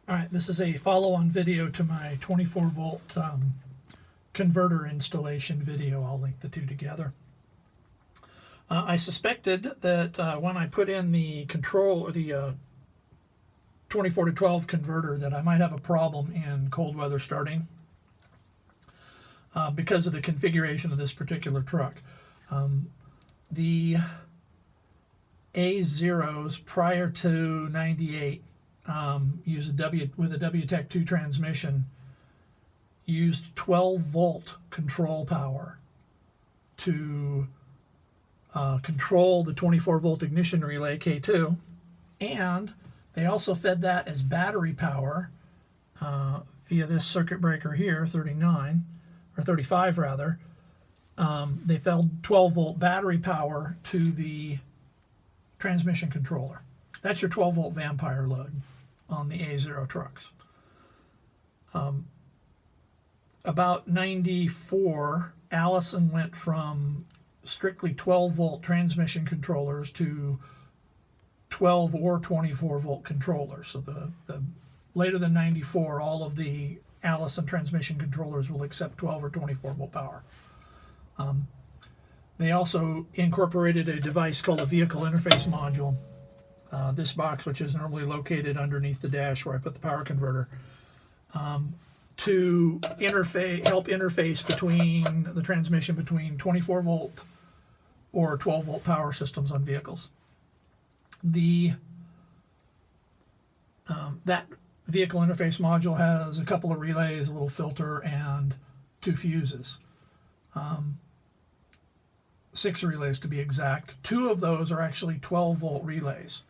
All right, this is a follow-on video to my 24-volt converter installation video. I'll link the two together. I suspected that when I put in the control, or the 24 to 12 converter, that I might have a problem in cold weather starting because of the configuration of this particular truck. The A0s prior to 98 with a WTEC 2 transmission used 12-volt control power to control the 24-volt ignition relay K2, and they also fed that as battery power via this circuit breaker here, 39 or 35 rather. They fed 12-volt battery power to the transmission controller. That's your 12-volt vampire load on the A0 trucks. About 94, Allison went from strictly 12-volt transmission controllers to 12 or 24-volt controllers. So the later than 94, all of the Allison transmission controllers will accept 12 or 24-volt power. They also incorporated a device called a vehicle interface module. This box, which is normally located underneath the dash where I put the power converter, to help interface between the transmission between 24-volt or 12-volt power systems on vehicles. That vehicle interface module has a couple of relays, a little filter, and 2 fuses. 6 relays to be exact. 2 of those are actually 12-volt relays.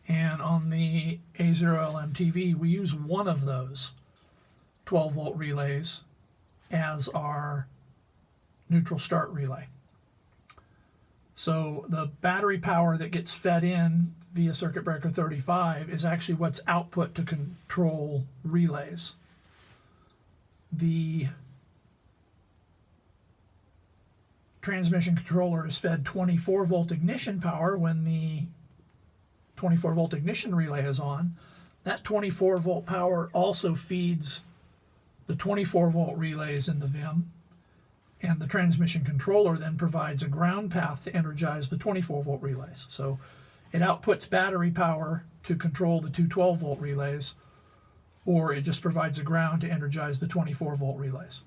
And on the A0 LMTV, we use one of those 12-volt relays as our neutral start relay. So the battery power that gets fed in via circuit breaker 35 is actually what's output to control relays. The transmission controller is fed 24-volt ignition power when the 24-volt ignition relay is on. That 24-volt power also feeds the 24-volt relays in the VIM, and the transmission controller then provides a ground path to energize the 24-volt relays. So it outputs battery power to control the 2 12-volt relays, or it just provides a ground to energize the 24-volt relays.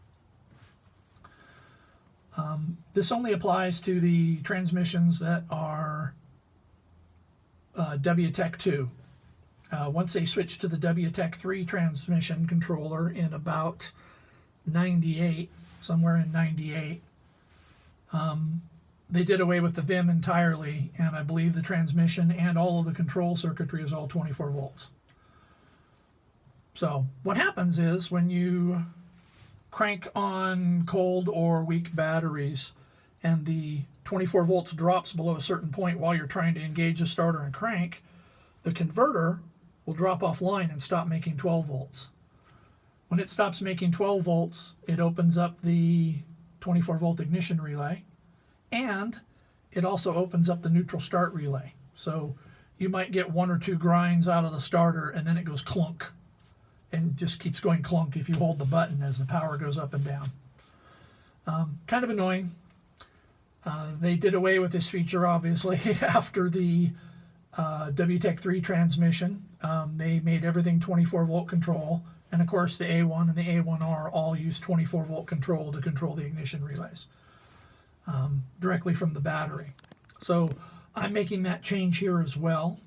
This only applies to the transmissions that are WTEC 2. Once they switched to the WTEC 3 transmission controller in about 98, somewhere in 98, they did away with the VIM entirely, and I believe the transmission and all of the control circuitry is all 24 volts. So what happens is when you crank on cold or weak batteries and the 24 volts drops below a certain point while you're trying to engage the starter and crank, the converter will drop offline and stop making 12 volts. When it stops making 12 volts, it opens up the 24 volt ignition relay, and it also opens up the neutral start relay. So you might get 1 or 2 grinds out of the starter, and then it goes clunk, and just keeps going clunk if you hold the button as the power goes up and down. Kind of annoying. They did away with this feature, obviously, after the WTEC 3 transmission. They made everything 24 volt control, and of course the A1 and the A1R all use 24 volt control to control the ignition relays directly from the battery. So I'm making that change here as well.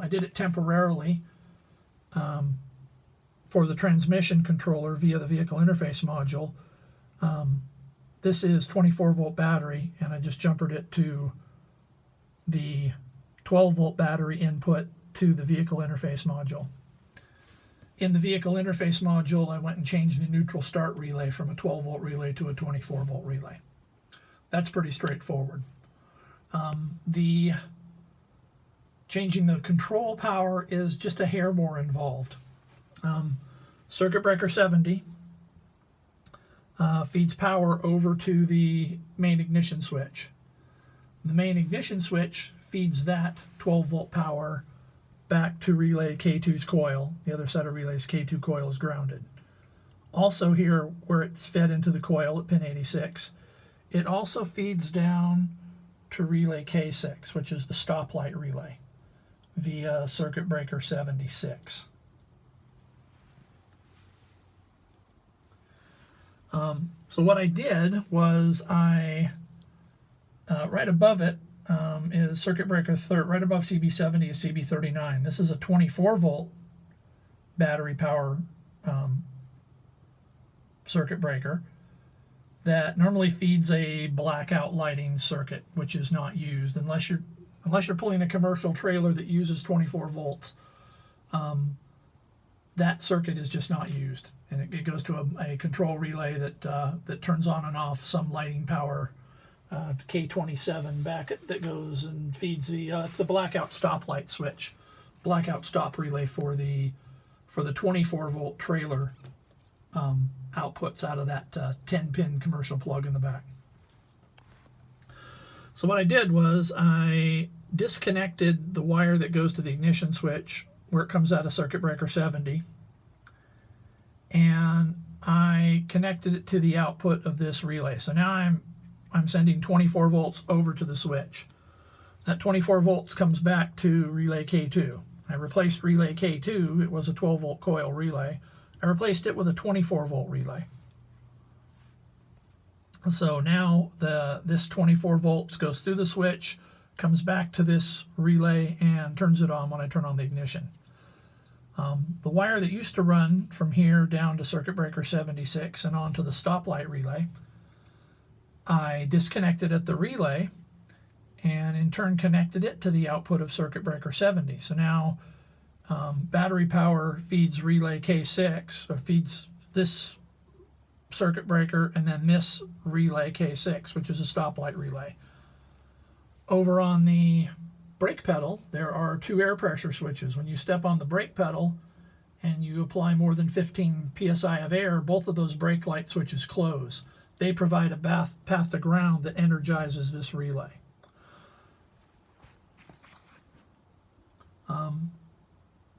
I did it temporarily for the transmission controller via the vehicle interface module. This is 24 volt battery, and I just jumpered it to the 12 volt battery input to the vehicle interface module. In the vehicle interface module, I went and changed the neutral start relay from a 12 volt relay to a 24 volt relay. That's pretty straightforward. Changing the control power is just a hair more involved. Circuit breaker 70 feeds power over to the main ignition switch. The main ignition switch feeds that 12 volt power back to relay K2's coil. The other set of relays K2 coil is grounded. Also here, where it's fed into the coil at pin 86, it also feeds down to relay K6, which is the stoplight relay, via circuit breaker 76. So what I did was right above it is circuit breaker right above CB70 is CB39. This is a 24 volt battery power circuit breaker that normally feeds a blackout lighting circuit, which is not used unless you're pulling a commercial trailer that uses 24 volts. That circuit is just not used, and it goes to a control relay that turns on and off some lighting power, K27 back that goes and feeds the blackout stop light switch, blackout stop relay for the 24 volt trailer outputs out of that 10 pin commercial plug in the back. So what I did was I disconnected the wire that goes to the ignition switch where it comes out of circuit breaker 70, and I connected it to the output of this relay. So now I'm sending 24 volts over to the switch. That 24 volts comes back to relay K2. I replaced relay K2, it was a 12 volt coil relay. I replaced it with a 24 volt relay. So now this 24 volts goes through the switch, comes back to this relay, and turns it on when I turn on the ignition. The wire that used to run from here down to circuit breaker 76 and onto the stoplight relay, I disconnected at the relay and in turn connected it to the output of circuit breaker 70. So now battery power feeds relay K6, or feeds this circuit breaker, and then this relay K6, which is a stoplight relay. Over on the brake pedal, there are two air pressure switches. When you step on the brake pedal and you apply more than 15 psi of air, both of those brake light switches close. They provide a path to ground that energizes this relay.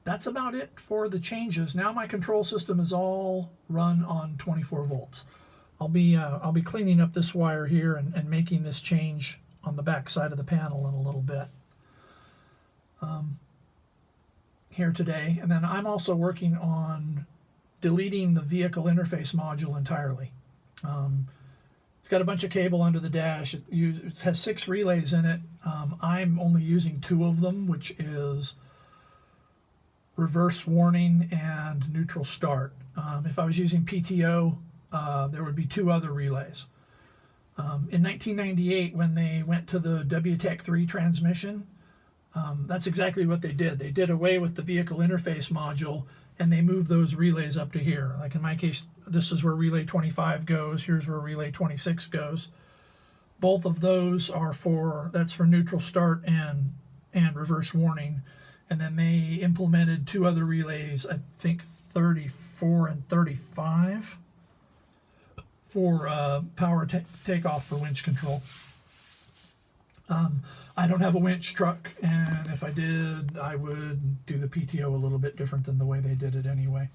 That's about it for the changes. Now my control system is all run on 24 volts. I'll be cleaning up this wire here and making this change on the back side of the panel in a little bit here today. And then I'm also working on deleting the vehicle interface module entirely. It's got a bunch of cable under the dash. It has 6 relays in it. I'm only using 2 of them, which is reverse warning and neutral start. If I was using PTO, there would be 2 other relays. In 1998, when they went to the WTEC 3 transmission, that's exactly what they did. They did away with the vehicle interface module and they moved those relays up to here. Like in my case, this is where relay 25 goes. Here's where relay 26 goes. Both of those are that's for neutral start and reverse warning. And then they implemented 2 other relays, I think 34 and 35, for power takeoff for winch control. I don't have a winch truck, and if I did, I would do the PTO a little bit different than the way they did it anyway.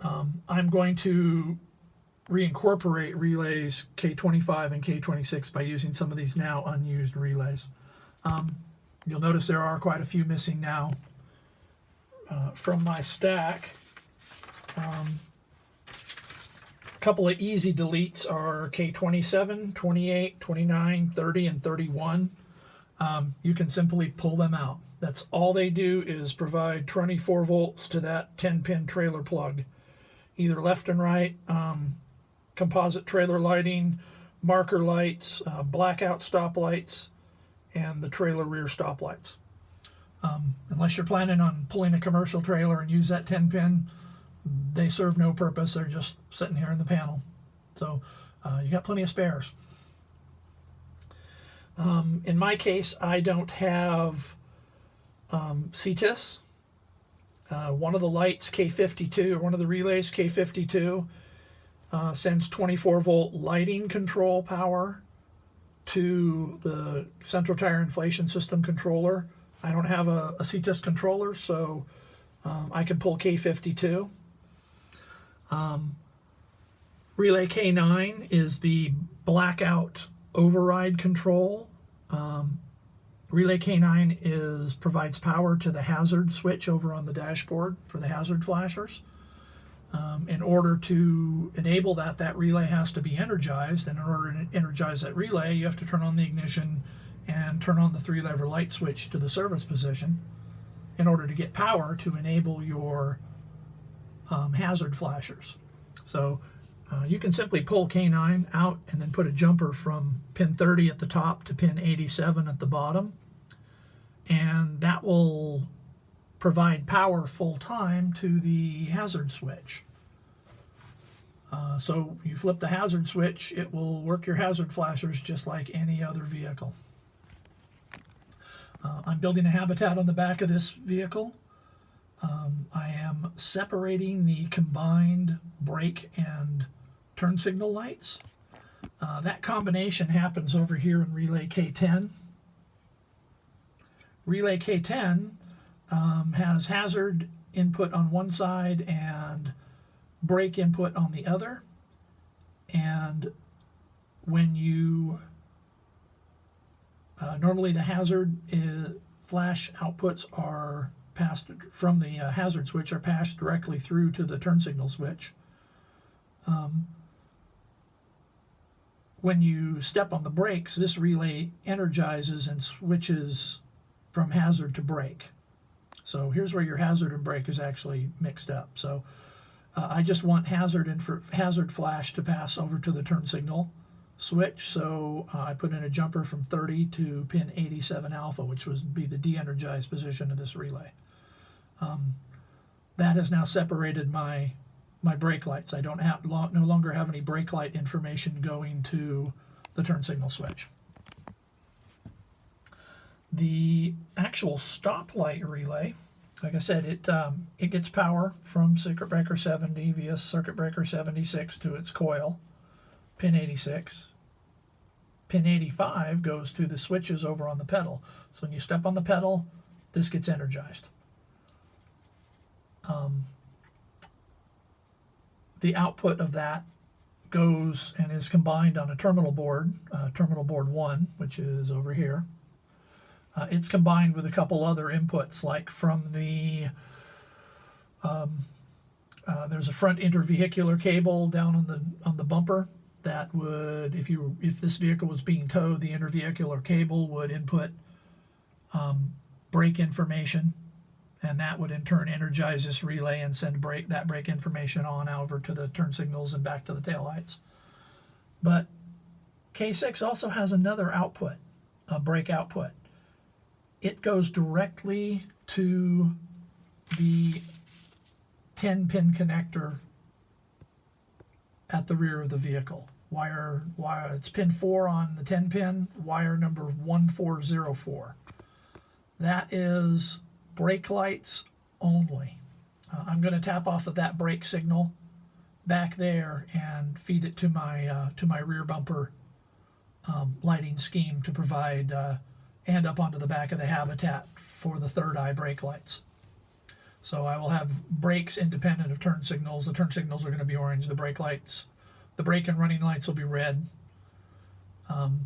I'm going to reincorporate relays K25 and K26 by using some of these now unused relays. You'll notice there are quite a few missing now from my stack. A couple of easy deletes are K27, 28, 29, 30, and 31. You can simply pull them out. That's all they do is provide 24 volts to that 10-pin trailer plug, either left and right, composite trailer lighting, marker lights, blackout stop lights, and the trailer rear stop lights. Unless you're planning on pulling a commercial trailer and use that 10-pin, they serve no purpose. They're just sitting here in the panel. So you got plenty of spares. In my case, I don't have CTIS. One of the lights, K52, or one of the relays, K52, sends 24 volt lighting control power to the central tire inflation system controller I don't have a CTIS controller, so I can pull K52. Relay K9 is the blackout override control. Relay K9 provides power to the hazard switch over on the dashboard for the hazard flashers. In order to enable that, that relay has to be energized, and in order to energize that relay, you have to turn on the ignition and turn on the 3-lever light switch to the service position in order to get power to enable your hazard flashers. So you can simply pull K9 out and then put a jumper from pin 30 at the top to pin 87 at the bottom, and that will provide power full time to the hazard switch. So you flip the hazard switch, it will work your hazard flashers just like any other vehicle. I'm building a habitat on the back of this vehicle. I am separating the combined brake and turn signal lights. That combination happens over here in Relay K10. Relay K10 has hazard input on one side and brake input on the other. And when you normally the hazard flash outputs are passed from the hazard switch, are passed directly through to the turn signal switch. When you step on the brakes, this relay energizes and switches from hazard to brake. So here's where your hazard and brake is actually mixed up. So I just want hazard and hazard flash to pass over to the turn signal switch. So I put in a jumper from 30 to pin 87 alpha, which would be the de-energized position of this relay. That has now separated my brake lights. I don't have no longer have any brake light information going to the turn signal switch. The actual stoplight relay, like I said, it gets power from circuit breaker 70 via circuit breaker 76 to its coil, pin 86. Pin 85 goes to the switches over on the pedal. So when you step on the pedal, this gets energized. The output of that goes and is combined on a terminal board 1, which is over here. It's combined with a couple other inputs, like from the there's a front intervehicular cable down on the bumper that would, if this vehicle was being towed, the intervehicular cable would input brake information, and that would in turn energize this relay and send that brake information on over to the turn signals and back to the taillights. But K6 also has another output, a brake output. It goes directly to the 10-pin connector at the rear of the vehicle. Wire, it's pin 4 on the 10-pin, wire number 1404. That is brake lights only. I'm going to tap off of that brake signal back there and feed it to my rear bumper lighting scheme to provide and up onto the back of the habitat for the third eye brake lights. So I will have brakes independent of turn signals. The turn signals are going to be orange. The brake lights, the brake and running lights will be red. And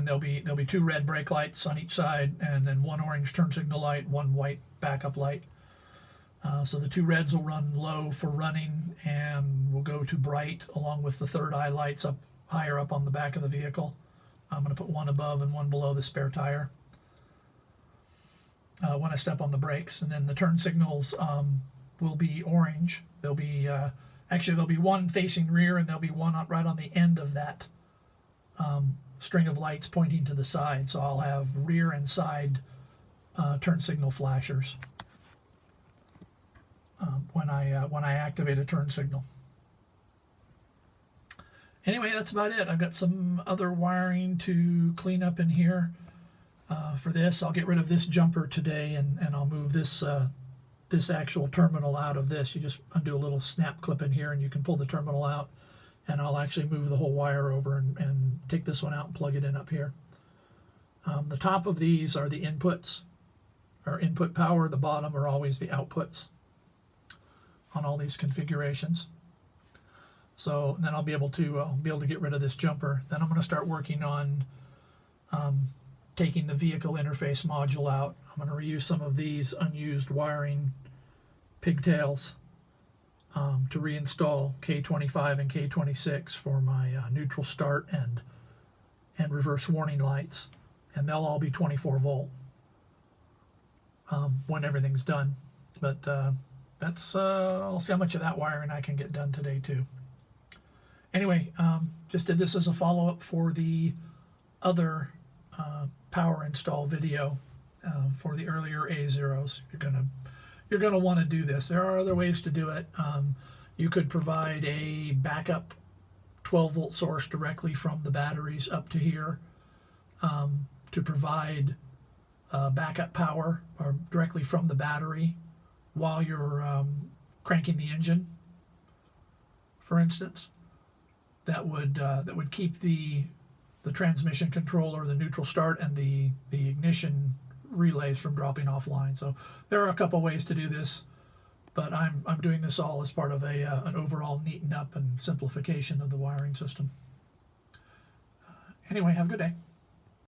there'll be 2 red brake lights on each side, and then 1 orange turn signal light, 1 white backup light. So the 2 reds will run low for running and will go to bright along with the third eye lights up higher up on the back of the vehicle. I'm going to put 1 above and 1 below the spare tire when I step on the brakes. And then the turn signals will be orange. There'll be there'll be 1 facing rear, and there'll be 1 right on the end of that string of lights pointing to the side. So I'll have rear and side turn signal flashers when I activate a turn signal. Anyway, that's about it. I've got some other wiring to clean up in here. For this, I'll get rid of this jumper today, and I'll move this this actual terminal out of this. You just undo a little snap clip in here, and you can pull the terminal out, and I'll actually move the whole wire over and take this one out and plug it in up here. The top of these are the inputs, or input power. The bottom are always the outputs on all these configurations. So then I'll be able to get rid of this jumper. Then I'm going to start working on taking the vehicle interface module out. I'm going to reuse some of these unused wiring pigtails to reinstall K25 and K26 for my neutral start and reverse warning lights, and they'll all be 24 volt when everything's done. But that's I'll see how much of that wiring I can get done today too. Anyway, just did this as a follow-up for the other power install video for the earlier A0s. You're gonna want to do this. There are other ways to do it. You could provide a backup 12 volt source directly from the batteries up to here to provide backup power or directly from the battery while you're cranking the engine, for instance. That would keep the transmission controller, the neutral start, and the ignition relays from dropping offline. So there are a couple ways to do this, but I'm doing this all as part of an overall neaten up and simplification of the wiring system. Anyway, have a good day.